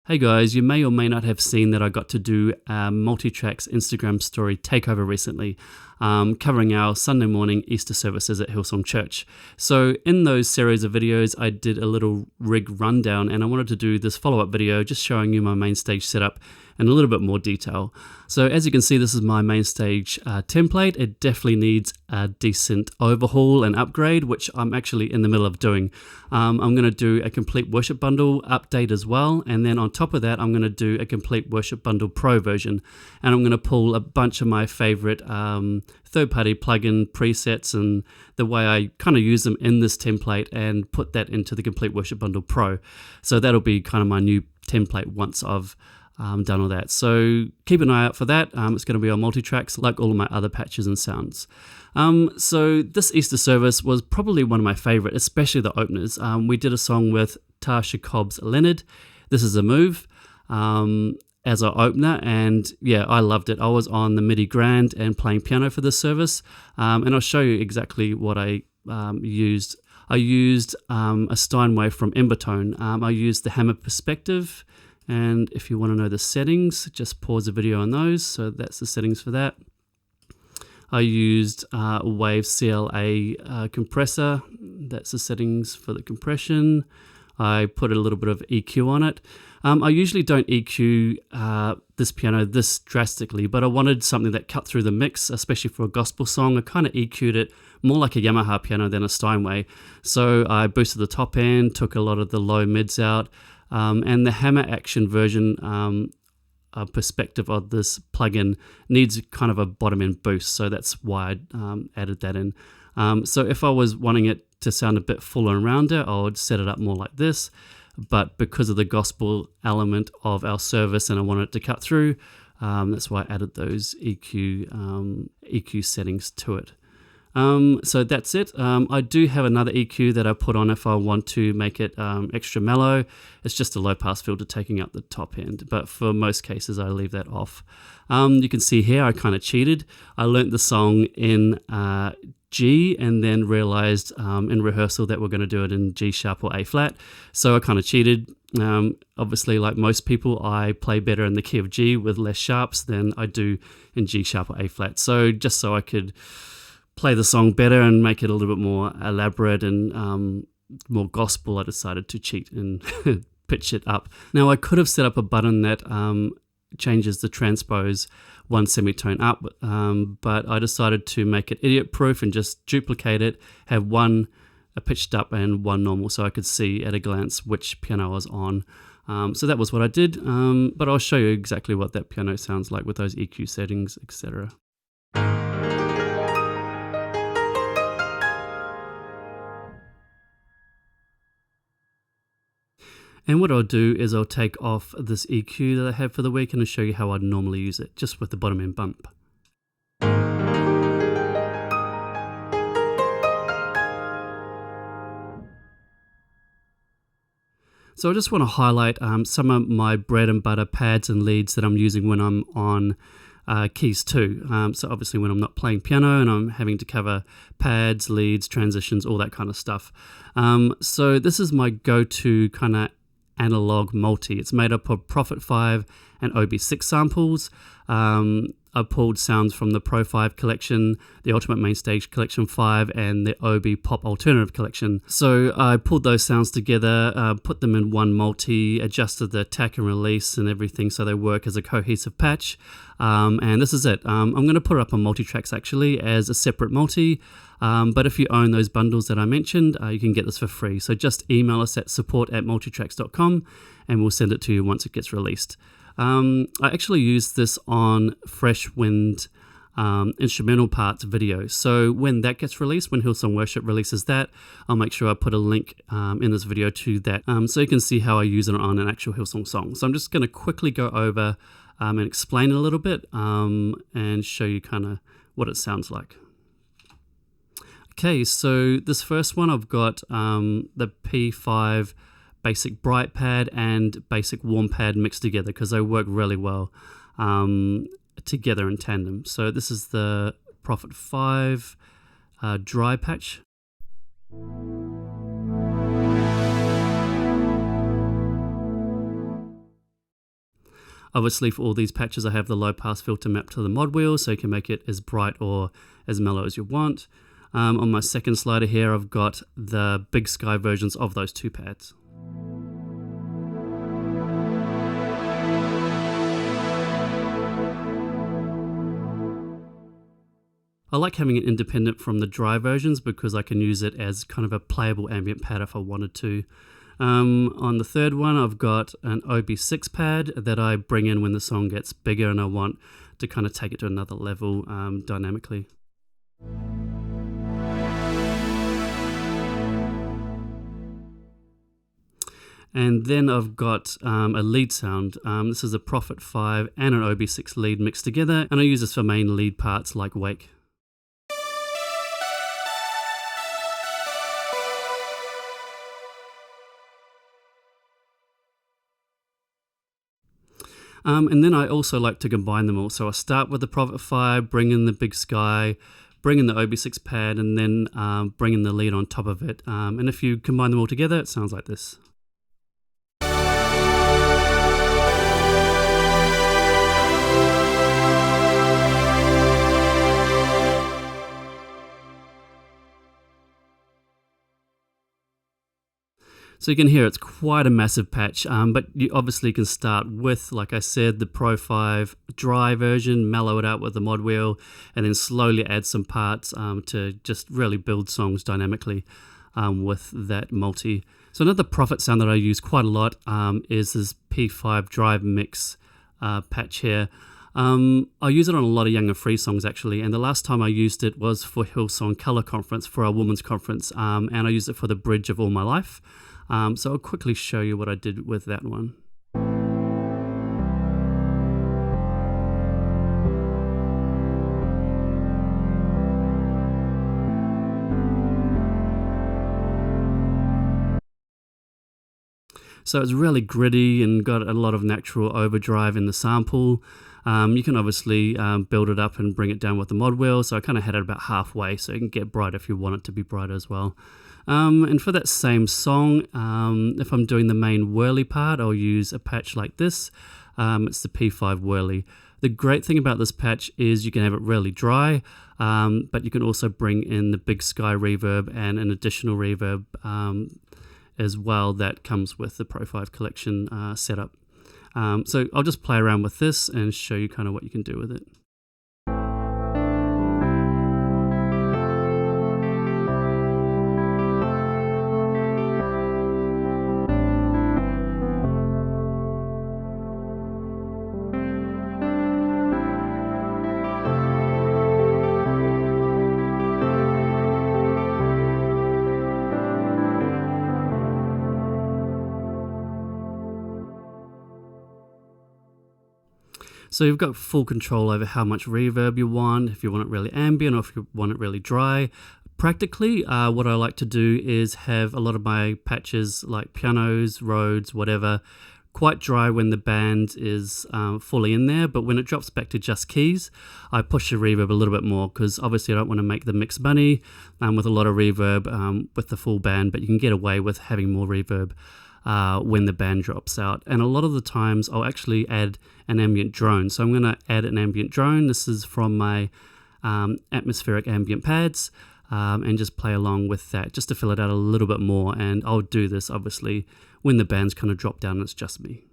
Hey guys, you may or may not have seen that I got to do a Multitracks Instagram story takeover recently, covering our Sunday morning Easter services at Hillsong Church. So in those series of videos, I did a little rig rundown, and I wanted to do this follow-up video just showing you my MainStage setup in a little bit more detail. So as you can see, this is my MainStage template. It definitely needs a decent overhaul and upgrade, which I'm actually in the middle of doing. I'm going to do a complete worship bundle update as well, and then on top of that, I'm going to do a complete worship bundle pro version, and I'm going to pull a bunch of my favorite third-party plugin presets and the way I kind of use them in this template and put that into the complete worship bundle pro. So that'll be kind of my new template once I've done all that. So keep an eye out for that. It's going to be on Multitracks like all of my other patches and sounds. So this Easter service was probably one of my favorite, especially the openers. We did a song with Tasha Cobbs Leonard. This is a move as our opener, and yeah, I loved it. I was on the MIDI Grand and playing piano for this service, and I'll show you exactly what I used. I used a Steinway from Embertone. I used the hammer perspective, and if you want to know the settings, just pause the video on those. So that's the settings for that. I used Wave CLA compressor. That's the settings for the compression. I put a little bit of EQ on it. I usually don't EQ this piano this drastically, but I wanted something that cut through the mix, especially for a gospel song. I kind of EQ'd it more like a Yamaha piano than a Steinway. So I boosted the top end, took a lot of the low mids out, and the hammer action version perspective of this plugin needs kind of a bottom end boost, so that's why I added that in. So if I was wanting it to sound a bit fuller and rounder, I would set it up more like this, but because of the gospel element of our service and I wanted it to cut through, that's why I added those EQ settings to it. So that's it. I do have another EQ that I put on if I want to make it extra mellow. It's just a low pass filter taking up the top end, but for most cases I leave that off. You can see here I kind of cheated. I learnt the song in G and then realized in rehearsal that we're going to do it in G sharp or A flat. So I kind of cheated. Obviously, like most people, I play better in the key of G with less sharps than I do in G sharp or A flat. So just so I could play the song better and make it a little bit more elaborate and more gospel, I decided to cheat and pitch it up. Now I could have set up a button that changes the transpose one semitone up, but I decided to make it idiot proof and just duplicate it, have one pitched up and one normal, so I could see at a glance which piano I was on. So that was what I did, but I'll show you exactly what that piano sounds like with those EQ settings, etc. And what I'll do is I'll take off this EQ that I have for the week and I'll show you how I'd normally use it, just with the bottom end bump. So I just want to highlight some of my bread and butter pads and leads that I'm using when I'm on keys too. So obviously when I'm not playing piano and I'm having to cover pads, leads, transitions, all that kind of stuff. So this is my go-to kind of analog multi. It's made up of Prophet 5 and OB6 samples. I pulled sounds from the Pro 5 collection, the Ultimate MainStage Collection 5, and the OB Pop Alternative Collection. So I pulled those sounds together, put them in one multi, adjusted the attack and release and everything so they work as a cohesive patch. And this is it. I'm going to put it up on Multitracks actually as a separate multi. But if you own those bundles that I mentioned, you can get this for free. So just email us at support@multitracks.com and we'll send it to you once it gets released. I actually used this on Fresh Wind instrumental parts video. So when that gets released, when Hillsong Worship releases that, I'll make sure I put a link in this video to that so you can see how I use it on an actual Hillsong song. So I'm just going to quickly go over and explain it a little bit and show you kind of what it sounds like. Okay, so this first one I've got the P5 basic bright pad and basic warm pad mixed together because they work really well together in tandem. So this is the Prophet 5 dry patch. Obviously, for all these patches, I have the low pass filter mapped to the mod wheel, so you can make it as bright or as mellow as you want. On my second slider here, I've got the Big Sky versions of those two pads. I like having it independent from the dry versions because I can use it as kind of a playable ambient pad if I wanted to. On the third one, I've got an OB6 pad that I bring in when the song gets bigger and I want to kind of take it to another level dynamically. And then I've got a lead sound. This is a Prophet 5 and an OB6 lead mixed together, and I use this for main lead parts like Wake. And then I also like to combine them all. So I start with the Prophet 5, bring in the Big Sky, bring in the OB6 pad, and then bring in the lead on top of it. And if you combine them all together, it sounds like this. So you can hear it's quite a massive patch, but you obviously can start with, like I said, the Pro 5 dry version, mellow it out with the mod wheel, and then slowly add some parts to just really build songs dynamically with that multi. So another Prophet sound that I use quite a lot is this P5 drive mix patch here. I use it on a lot of Young and Free songs actually, and the last time I used it was for Hillsong Colour Conference, for our women's conference, and I used it for the bridge of All My Life. So I'll quickly show you what I did with that one. So it's really gritty and got a lot of natural overdrive in the sample. You can obviously build it up and bring it down with the mod wheel, so I kind of had it about halfway, so you can get bright if you want it to be bright as well. And for that same song, if I'm doing the main whirly part, I'll use a patch like this. It's the P5 whirly. The great thing about this patch is you can have it really dry, but you can also bring in the Big Sky reverb and an additional reverb as well that comes with the Pro 5 collection setup. So I'll just play around with this and show you kind of what you can do with it. So you've got full control over how much reverb you want, if you want it really ambient or if you want it really dry. Practically, what I like to do is have a lot of my patches like pianos, Rhodes, whatever, quite dry when the band is fully in there, but when it drops back to just keys, I push the reverb a little bit more because obviously I don't want to make the mix money with a lot of reverb with the full band, but you can get away with having more reverb when the band drops out. And a lot of the times I'll actually add an ambient drone. So I'm going to add an ambient drone. This is from my atmospheric ambient pads, and just play along with that just to fill it out a little bit more. And I'll do this obviously when the band's kind of drop down and it's just me.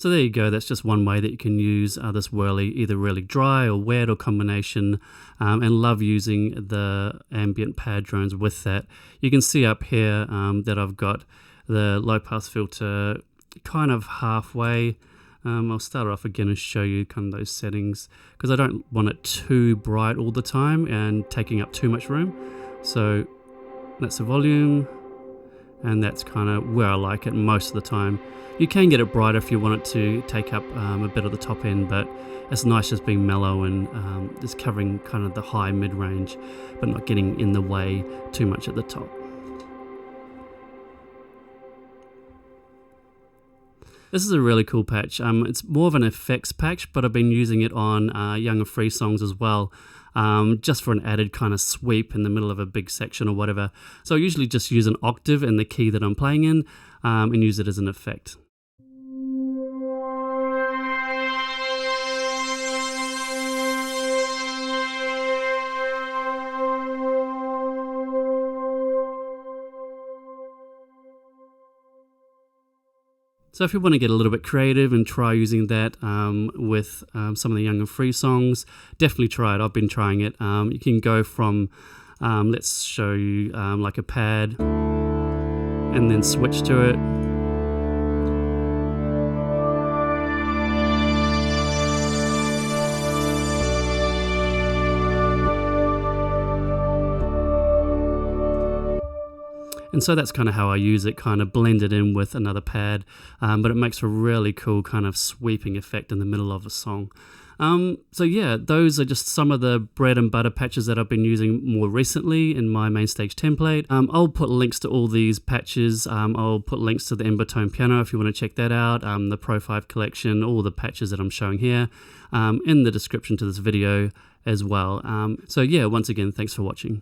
So there you go, that's just one way that you can use this whirly, either really dry or wet or combination, and love using the ambient pad drones with that. You can see up here that I've got the low pass filter kind of halfway. I'll start off again and show you kind of those settings, because I don't want it too bright all the time and taking up too much room. So that's the volume, and that's kind of where I like it most of the time. You can get it brighter if you want it to take up a bit of the top end, but it's nice just being mellow and just covering kind of the high mid-range, but not getting in the way too much at the top. This is a really cool patch. It's more of an effects patch, but I've been using it on Young and Free songs as well, just for an added kind of sweep in the middle of a big section or whatever. So I usually just use an octave in the key that I'm playing in and use it as an effect. So if you want to get a little bit creative and try using that with some of the Young and Free songs, definitely try it. I've been trying it. You can go from, let's show you like a pad, and then switch to it. And so that's kind of how I use it, kind of blend it in with another pad, but it makes a really cool kind of sweeping effect in the middle of a song. So yeah, those are just some of the bread and butter patches that I've been using more recently in my MainStage template. I'll put links to all these patches. I'll put links to the Embertone piano if you want to check that out, the Pro 5 collection, all the patches that I'm showing here, in the description to this video as well. So yeah, once again, thanks for watching.